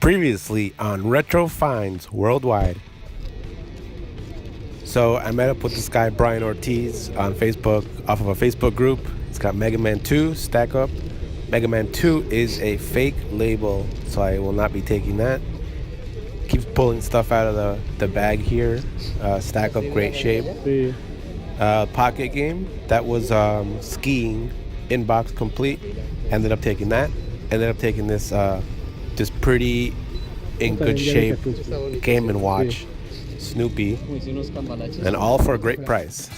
Previously on Retro Finds Worldwide. So I met up with this guy Brian Ortiz on Facebook off of a Facebook group. It's got Mega Man 2 stack up. Mega Man 2 is a fake label, so I will not be taking that. Keeps pulling stuff out of the bag here. Stack up, great shape. Pocket game that was skiing, inbox complete. Ended up taking that. Ended up taking this pretty in good shape Game & Watch Snoopy, and all for a great price.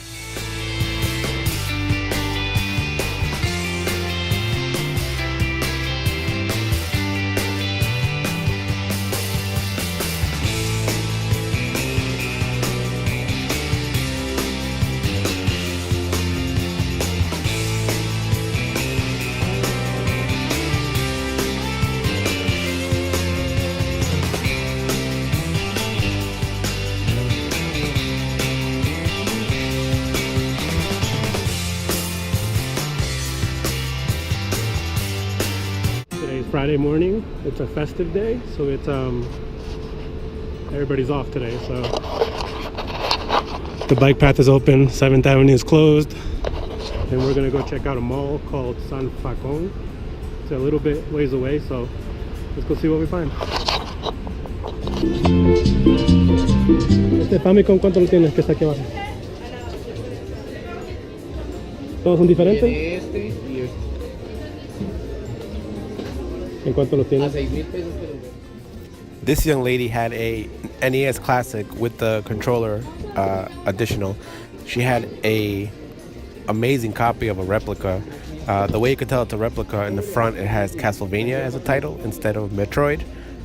Friday morning. It's a festive day, so it's everybody's off today, so the bike path is open, 7th Avenue is closed, and we're gonna go check out a mall called San Facon. It's a little bit ways away, so let's go see what we find. Este Famicom, ¿cuánto lo tienes que está aquí abajo? ¿Todos son diferentes? ¿En cuánto lo tienes? This young lady had a NES Classic with the controller additional. She had a amazing copy of a replica. The way you could tell it's a replica, in the front it has Castlevania as a title instead of Metroid,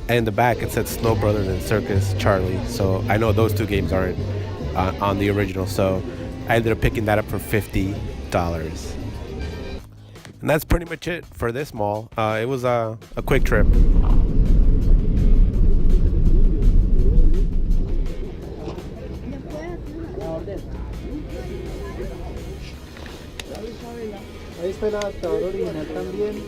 and in the back it said Snow Brothers and Circus Charlie. So I know those two games aren't on the original, so I ended up picking that up for $50. And that's pretty much it for this mall. It was a quick trip. Ahí está el adaptador original también.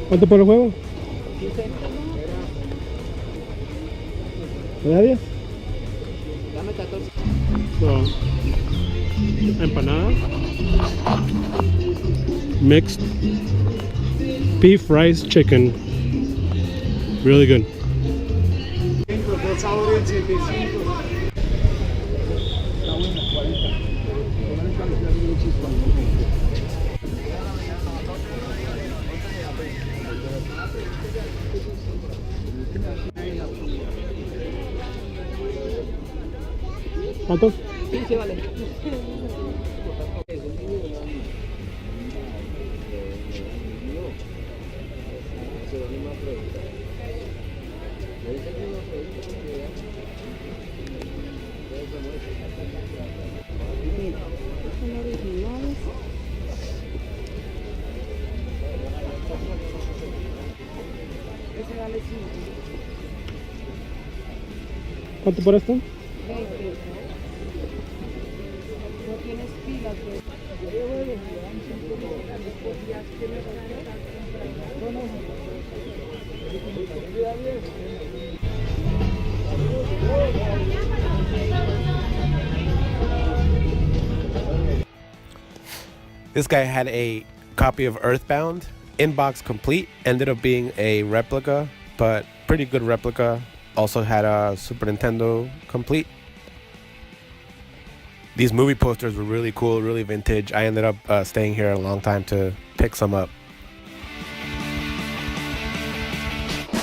¿Cuánto por el juego? ¿Me da 10? Dame 14. So, empanada, mixed beef, rice, chicken, really good. ¿Cuántos? Sí, vale. ¿Cuánto por esto? This guy had a copy of Earthbound, inbox complete, ended up being a replica, but pretty good replica. Also had a Super Nintendo complete. These movie posters were really cool, really vintage. I ended up staying here a long time to pick some up.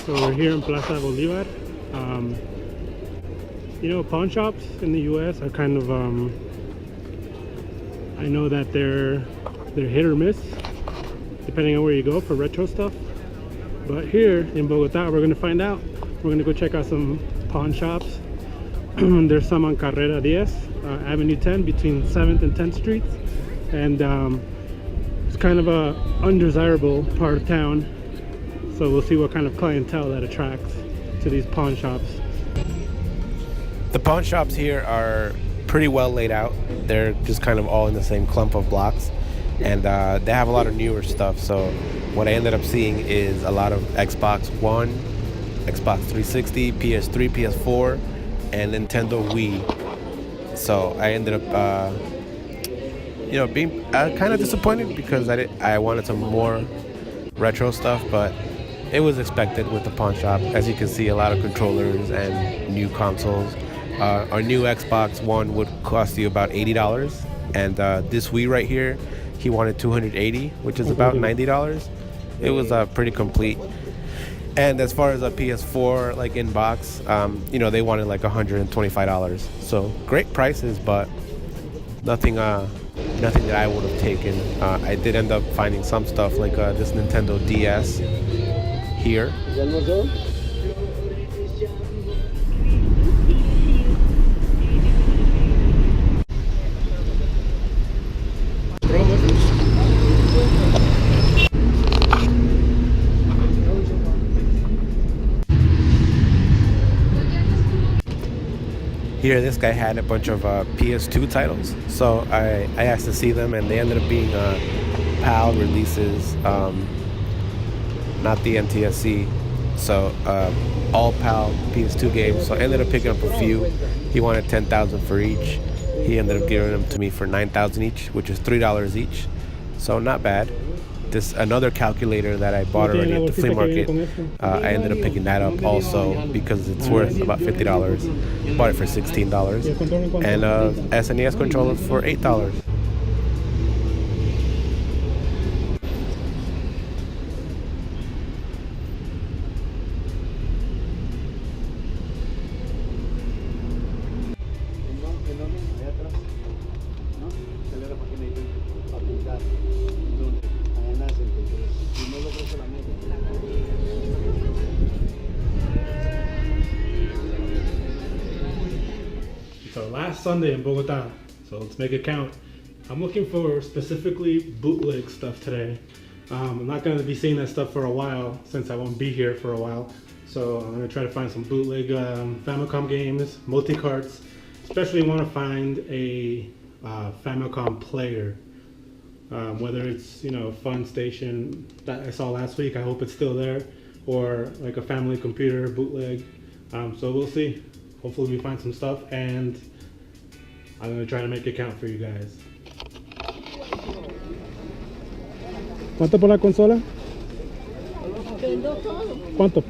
So we're here in Plaza Bolivar. You know, pawn shops in the US are kind of I know that they're hit or miss depending on where you go for retro stuff. But here in Bogota, we're gonna find out. We're gonna go check out some pawn shops. There's some on Carrera 10, Avenue 10, between 7th and 10th Streets. And it's kind of a undesirable part of town. So we'll see what kind of clientele that attracts to these pawn shops. The pawn shops here are pretty well laid out. They're just kind of all in the same clump of blocks. And they have a lot of newer stuff. So what I ended up seeing is a lot of Xbox One, Xbox 360, PS3, PS4, and Nintendo Wii. So I ended up, being kind of disappointed because I wanted some more retro stuff, but it was expected with the pawn shop. As you can see, a lot of controllers and new consoles. Our new Xbox One would cost you about $80, and this Wii right here, he wanted $280, which is about $90. It was pretty complete. And as far as a PS4 like in box, they wanted like $125. So great prices, but nothing that I would have taken. I did end up finding some stuff like this Nintendo DS here. Here, this guy had a bunch of PS2 titles, so I asked to see them, and they ended up being PAL releases, not the NTSC, so all PAL PS2 games. So I ended up picking up a few. He wanted $10,000 for each. He ended up giving them to me for $9,000 each, which is $3 each, so not bad. This another calculator that I bought already at the flea market. I ended up picking that up also because it's worth about $50. Bought it for $16, and SNES controller for $8. So last Sunday in Bogota, so let's make it count. I'm looking for specifically bootleg stuff today. I'm not going to be seeing that stuff for a while since I won't be here for a while. So I'm going to try to find some bootleg Famicom games, multi-carts. Especially want to find a Famicom player. Whether it's a Fun Station that I saw last week, I hope it's still there, or like a family computer bootleg. So we'll see. Hopefully we find some stuff, and I'm gonna try to make it count for you guys. ¿Cuánto por la consola? Vendo todo. ¿Cuánto?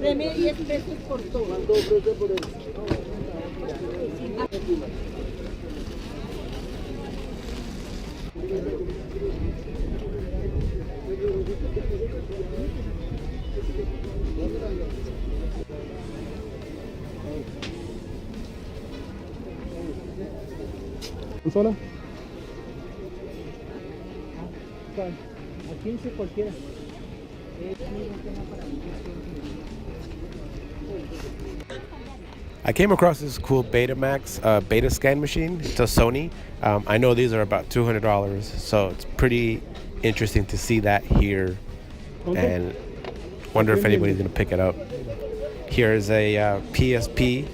Deme 10 pesos por todo. ¿Consola? A 15 cualquiera. I came across this cool Betamax beta scan machine. It's a Sony. I know these are about $200, so it's pretty interesting to see that here, and wonder if anybody's gonna pick it up. Here's a PSP.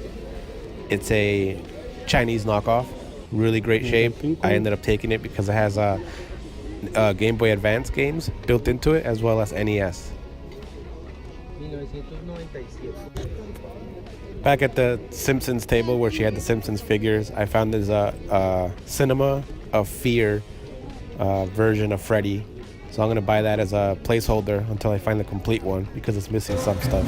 It's a Chinese knockoff, really great shape. I ended up taking it because it has Game Boy Advance games built into it, as well as NES. Back at the Simpsons table where she had the Simpsons figures, I found this Cinema of Fear version of Freddy. So I'm going to buy that as a placeholder until I find the complete one because it's missing some stuff.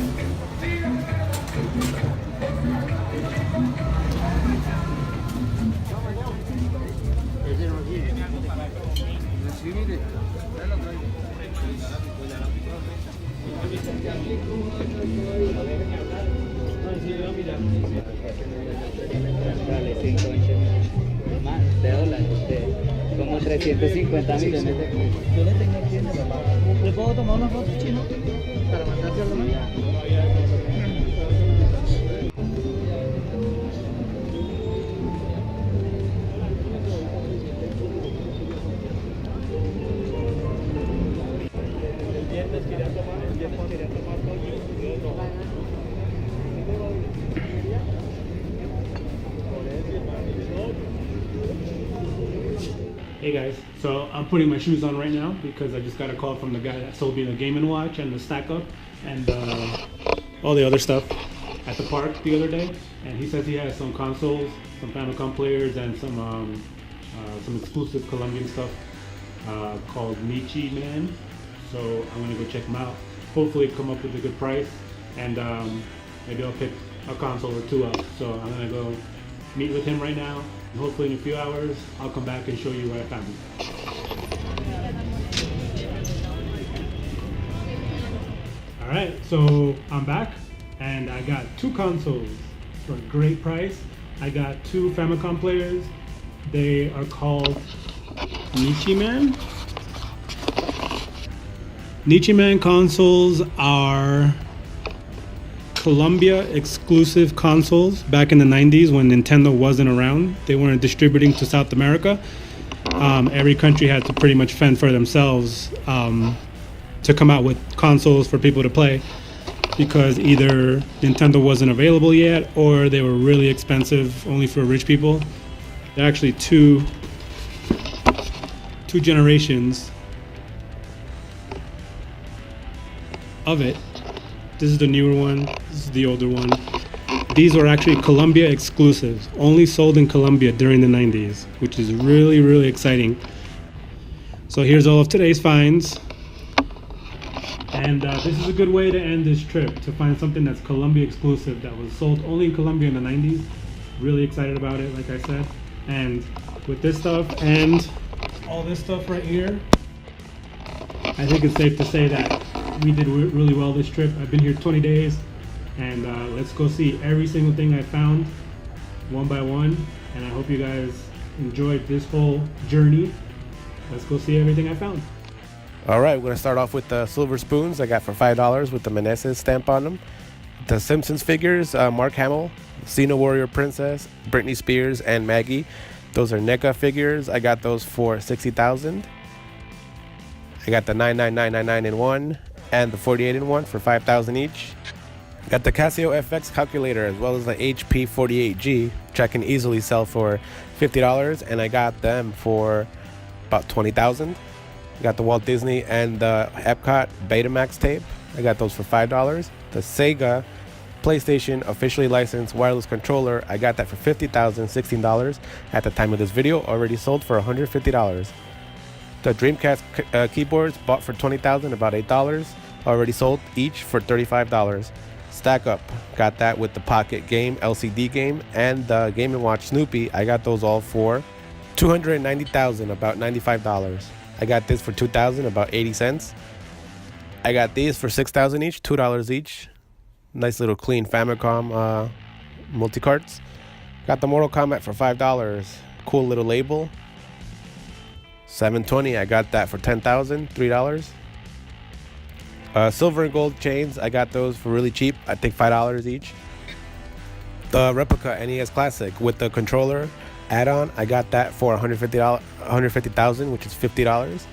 $300 150 millones de pesos. Yo le tengo aquí en el papá. ¿Le puedo tomar una foto, chino? Para mandárselo mañana. Hey guys, so I'm putting my shoes on right now because I just got a call from the guy that sold me the Game & Watch and the Stack Up and all the other stuff at the park the other day. And he says he has some consoles, some Famicom players, and some exclusive Colombian stuff called Nichi-man. So I'm gonna go check them out. Hopefully come up with a good price, and maybe I'll pick a console or two up. So I'm gonna go meet with him right now. And hopefully in a few hours, I'll come back and show you what I found. All right, so I'm back, and I got two consoles for a great price. I got two Famicom players. They are called Nichi-man. Nichi-man consoles are Colombia exclusive consoles back in the 90s when Nintendo wasn't around. They weren't distributing to South America. Every country had to pretty much fend for themselves to come out with consoles for people to play, because either Nintendo wasn't available yet or they were really expensive only for rich people. They're actually two generations of it. This is the newer one, this is the older one. These are actually Colombia exclusives, only sold in Colombia during the 90s, which is really, really exciting. So here's all of today's finds. And this is a good way to end this trip, to find something that's Colombia exclusive that was sold only in Colombia in the 90s. Really excited about it, like I said. And with this stuff and all this stuff right here, I think it's safe to say that we did really well this trip. I've been here 20 days, and let's go see every single thing I found one by one. And I hope you guys enjoyed this whole journey. Let's go see everything I found. All right, we're gonna start off with the silver spoons I got for $5 with the Meneses stamp on them. The Simpsons figures, Mark Hamill, Xena Warrior Princess, Britney Spears, and Maggie. Those are NECA figures. I got those for $60,000. I got the 99999 in one and the 48 in one for $5,000 each. Got the Casio FX calculator as well as the HP 48G, which I can easily sell for $50, and I got them for about $20,000. Got the Walt Disney and the Epcot Betamax tape. I got those for $5. The Sega PlayStation officially licensed wireless controller. I got that for $50,000, $16 at the time of this video. Already sold for $150. The Dreamcast keyboards bought for $20,000, about $8. Already sold each for $35. Stack Up, got that with the Pocket Game LCD game and the Game & Watch Snoopy. I got those all for $290,000, about $95. I got this for $2,000, about 80 cents. I got these for $6,000 each, $2 each. Nice little clean Famicom multi-carts. Got the Mortal Kombat for $5. Cool little label. 720, I got that for $10,000, $3. Silver and gold chains, I got those for really cheap. I think $5 each. The replica NES Classic with the controller add-on, I got that for $150,000, which is $50.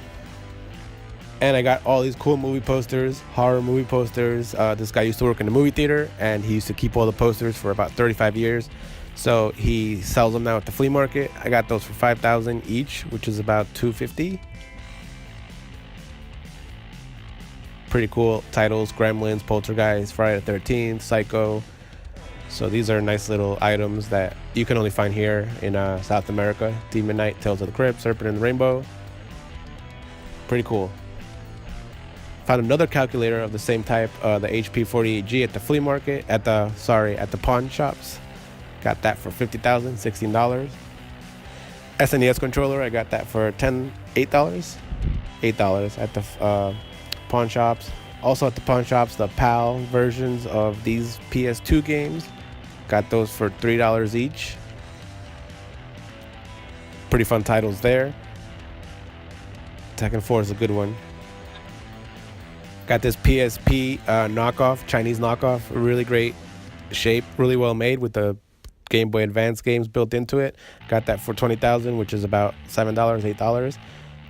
And I got all these cool movie posters, horror movie posters. This guy used to work in the movie theater, and he used to keep all the posters for about 35 years. So he sells them now at the flea market. I got those for $5,000 each, which is about $250. Pretty cool titles: Gremlins, Poltergeist, Friday the 13th, Psycho. So these are nice little items that you can only find here in South America. Demon Knight, Tales of the Crypt, Serpent and the Rainbow. Pretty cool. Found another calculator of the same type, the HP 48G at the flea market, at the pawn shops. Got that for $50,000, $16. SNES controller, I got that for $8 at the pawn shops. Also at the pawn shops, the PAL versions of these PS2 games. Got those for $3 each. Pretty fun titles there. Tekken 4 is a good one. Got this PSP knockoff, Chinese knockoff, really great shape, really well made with the Game Boy Advance games built into it. Got that for $20,000, which is about $7, $8.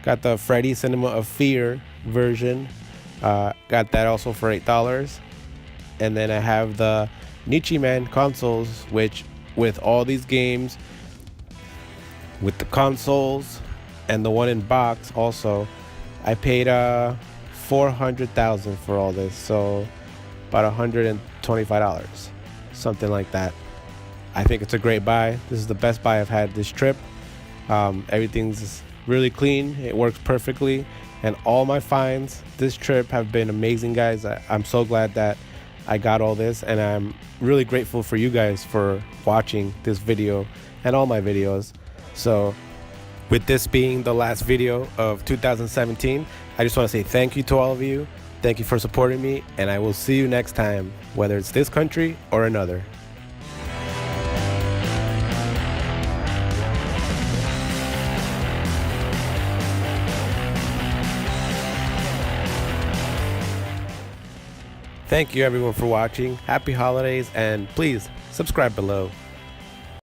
Got the Freddy Cinema of Fear version. Got that also for $8. And then I have the Nichi-man consoles, which with all these games, with the consoles and the one in box also, I paid $400,000 for all this, so about $125, something like that. I think it's a great buy. This is the best buy I've had this trip. Everything's really clean. It works perfectly, and all my finds this trip have been amazing, guys. I'm so glad that I got all this, and I'm really grateful for you guys for watching this video and all my videos. So with this being the last video of 2017, I just want to say thank you to all of you. Thank you for supporting me, and I will see you next time, whether it's this country or another. Thank you everyone for watching. Happy holidays, and please subscribe below.